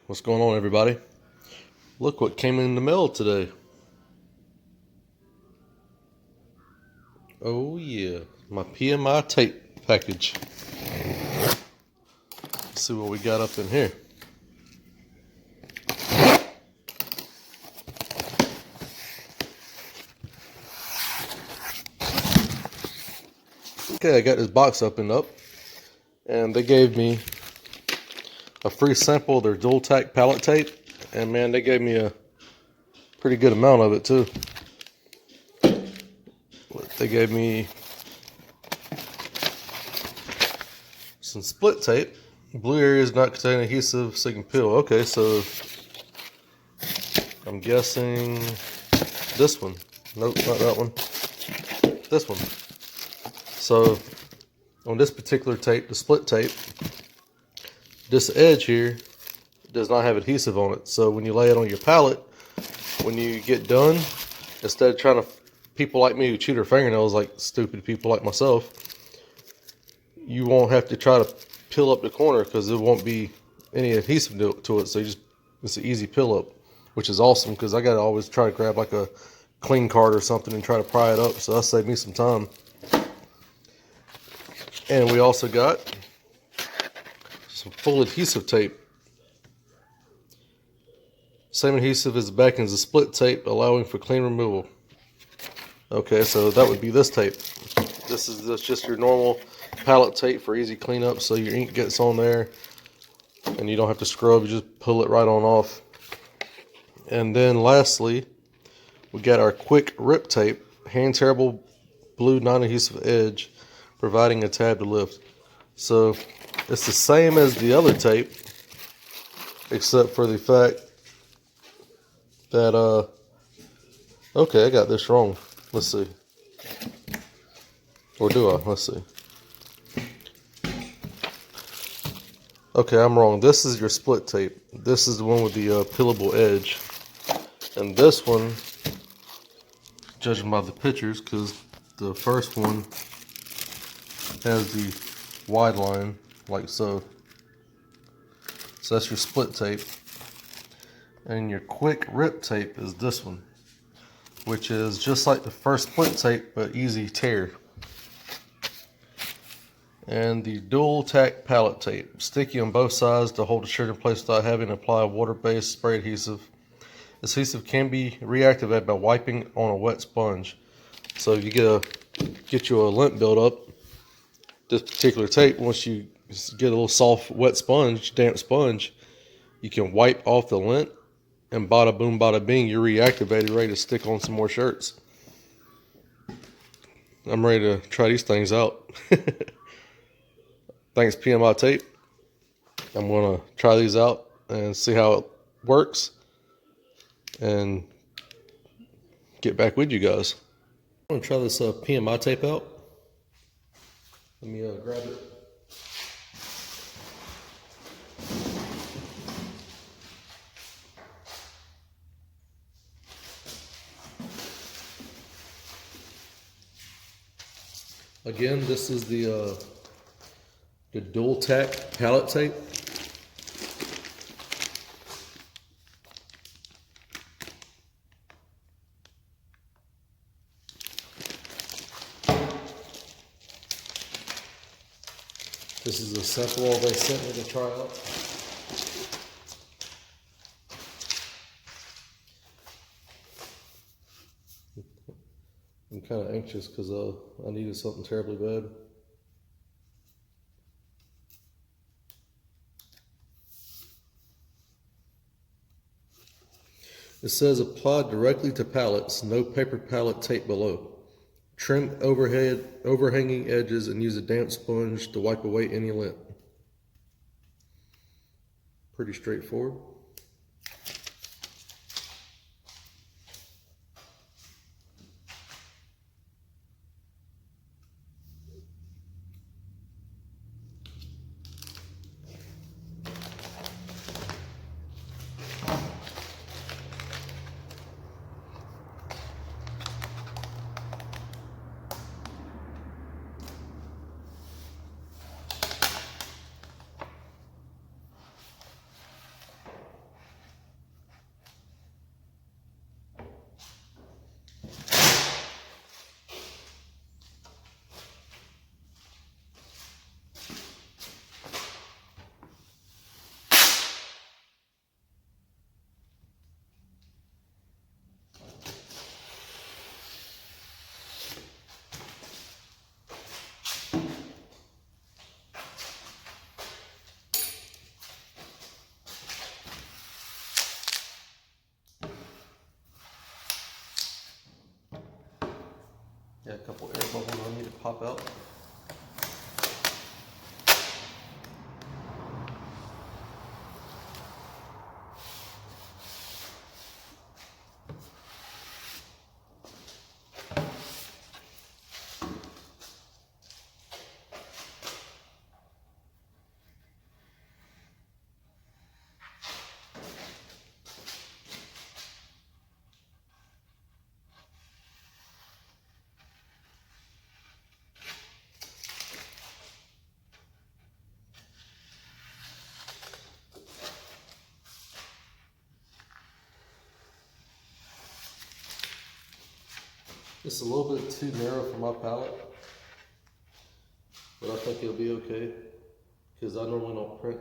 What's going on, everybody? Look what came in the mail today. Oh yeah, my PMI tape package. Let's see what we got up in here. Okay, I got this box opened up, and they gave me a free sample of their dual tack pallet tape, and man, they gave me a pretty good amount of it too. They gave me some split tape. Blue areas not containing adhesive so you can peel. Okay, so I'm guessing this one. Nope, not that one. This one. So on this particular tape, the split tape, this edge here does not have adhesive on it. So when you lay it on your pallet, when you get done, instead of trying to, people like me who chew their fingernails like stupid people like myself, you won't have to try to peel up the corner because there won't be any adhesive to it. So it's an easy peel up, which is awesome because I got to always try to grab like a clean card or something and try to pry it up. So that saved me some time. And we also got some full adhesive tape. Same adhesive as the back end as the split tape, allowing for clean removal. Okay, so that would be this tape. This is just your normal pallet tape for easy cleanup, so your ink gets on there and you don't have to scrub, you just pull it right on off. And then lastly, we got our quick rip tape, hand tearable blue non-adhesive edge, providing a tab to lift. So it's the same as the other tape, except for the fact that okay, I got this wrong. Let's see. Or do I? Let's see. Okay, I'm wrong. This is your split tape. This is the one with the peelable edge. And this one, judging by the pictures, because the first one has the wide line, like so. So that's your split tape. And your quick rip tape is this one, which is just like the first split tape, but easy tear. And the dual tack pallet tape, sticky on both sides to hold the shirt in place without having to apply water-based spray adhesive. This adhesive can be reactivated by wiping on a wet sponge. So if you get you a lint buildup, this particular tape, once you get a little soft wet sponge, damp sponge, you can wipe off the lint, and bada boom bada bing, you're reactivated, ready to stick on some more shirts. I'm ready to try these things out. Thanks PMI tape. I'm gonna try these out and see how it works and get back with you guys. I'm gonna try this PMI tape out. Let me grab it. Again, this is the dual tack pallet tape. This is a sample they sent me to try out. I'm kind of anxious because I needed something terribly bad. It says applied directly to pallets, no paper pallet tape below. Trim overhanging edges and use a damp sponge to wipe away any lint. Pretty straightforward. Got a couple air bubbles I need to pop out. It's a little bit too narrow for my palette, but I think it'll be okay because I normally don't print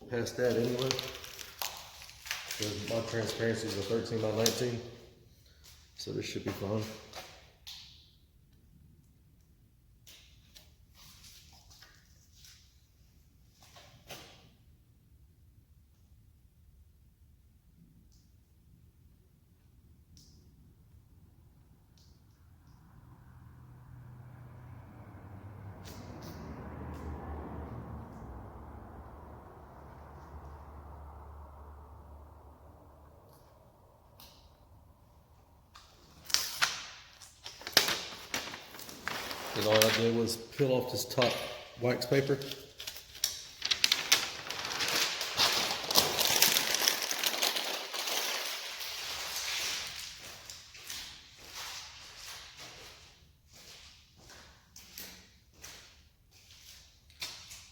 past that anyway. Because my transparency is a 13 by 19, so this should be fine. And all I did was peel off this top wax paper.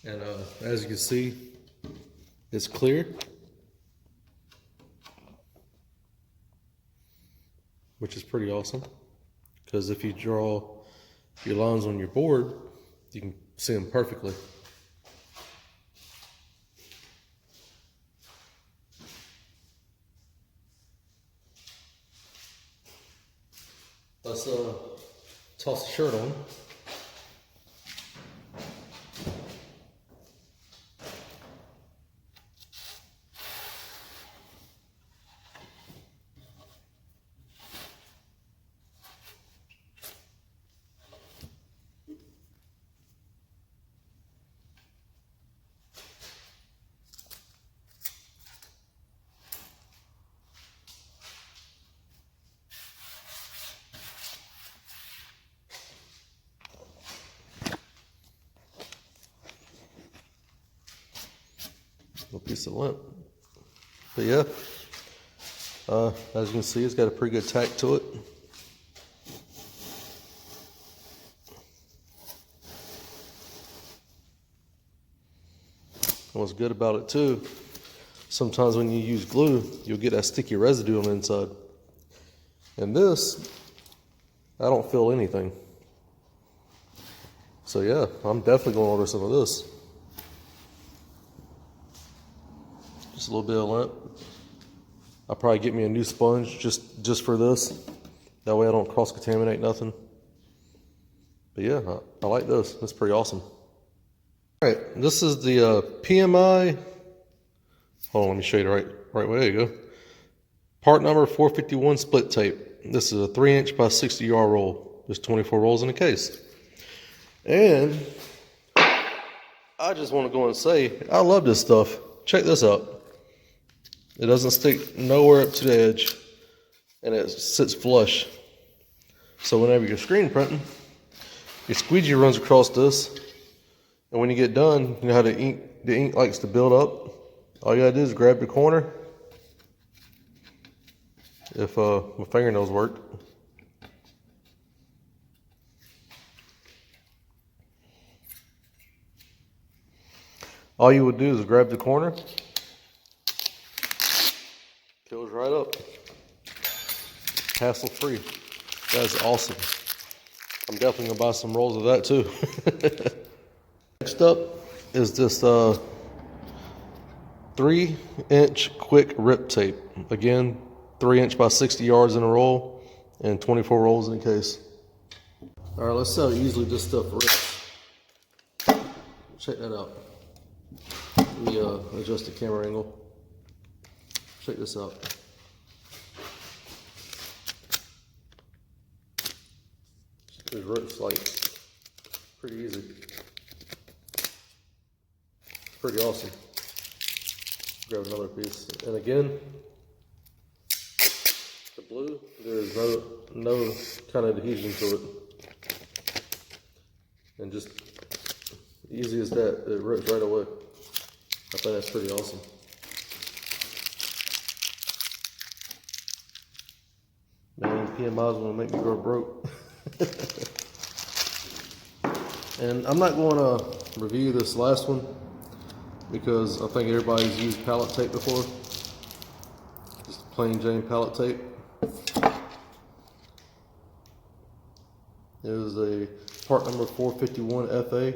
And as you can see, it's clear, which is pretty awesome. Because if you draw your lines on your board, you can see them perfectly. Let's toss the shirt on. A piece of lint. But yeah, as you can see, it's got a pretty good tack to it. And what's good about it too, sometimes when you use glue, you'll get that sticky residue on the inside. And this, I don't feel anything. So yeah, I'm definitely going to order some of this. Just a little bit of lint. I'll probably get me a new sponge just for this. That way I don't cross-contaminate nothing. But yeah, I like this. That's pretty awesome. All right, this is the PMI. Hold on, let me show you the right way. There you go. Part number 451 split tape. This is a 3" by 60 yard roll. There's 24 rolls in the case. And I just want to go and say, I love this stuff. Check this out. It doesn't stick nowhere up to the edge, and it sits flush. So whenever you're screen printing, your squeegee runs across this, and when you get done, you know how the ink likes to build up. All you gotta do is grab the corner, if my fingernails work. All you would do is grab the corner. Peels right up. Hassle free. That is awesome. I'm definitely gonna buy some rolls of that too. Next up is this 3" quick rip tape. Again, 3" by 60 yards in a roll and 24 rolls in a case. All right, let's see how easily this stuff rips. Check that out. Let me adjust the camera angle. Check this out. It's like pretty easy. Pretty awesome. Grab another piece. And again, the blue, there's no kind of adhesion to it. And just easy as that, it rips right away. I think that's pretty awesome. Man, PMI's gonna make me go broke. And I'm not going to review this last one because I think everybody's used pallet tape before. Just plain Jane pallet tape. It was a part number 451 FA.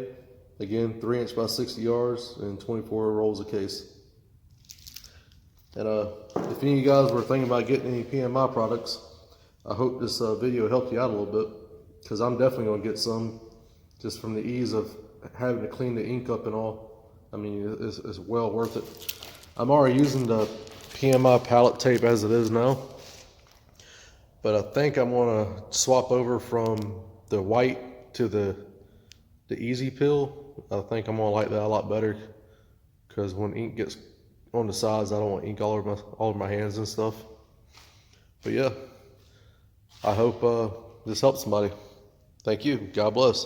Again, 3" by 60 yards and 24 rolls a case. And if any of you guys were thinking about getting any PMI products, I hope this video helped you out a little bit, because I'm definitely going to get some, just from the ease of having to clean the ink up and all. I mean, it's well worth it. I'm already using the PMI pallet tape as it is now, but I think I'm going to swap over from the white to the easy peel. I think I'm going to like that a lot better, because when ink gets on the sides, I don't want ink all over my hands and stuff. But yeah, I hope this helps somebody. Thank you. God bless.